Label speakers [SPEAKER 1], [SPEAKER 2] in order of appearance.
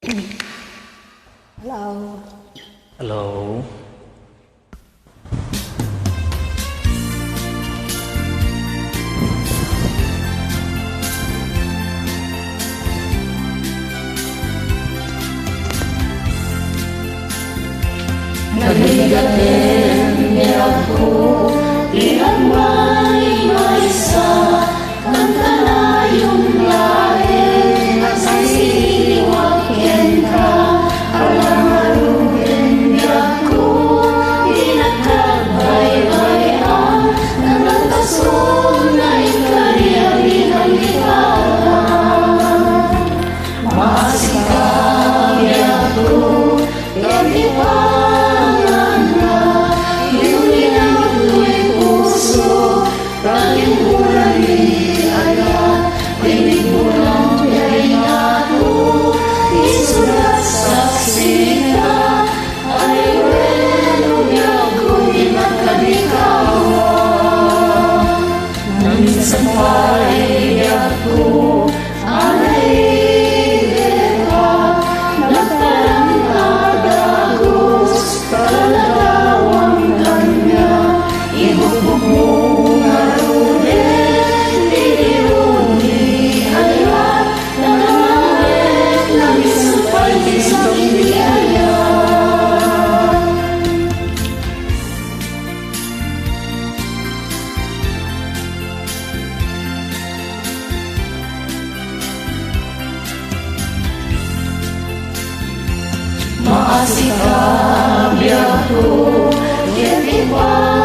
[SPEAKER 1] Hello.
[SPEAKER 2] Hello.
[SPEAKER 3] Nagligatin niya ako, lihat may isa, kanta na yung lahi, at siniwakin ka, alam marugin niya ako, inagkabaybay-an, nanagkasong na ikariyawihan likaan. Maasikap niya ako, gabi pa, tanging ulali ayat, tinig mo lang piyain ako, isulat saksi ka, ay weno niya kung inakadikawan. Naminsan pa'y ako, anay ka, nagparang adagos, kalalawang kanya, ibubog mo maasikap ako, yan iba.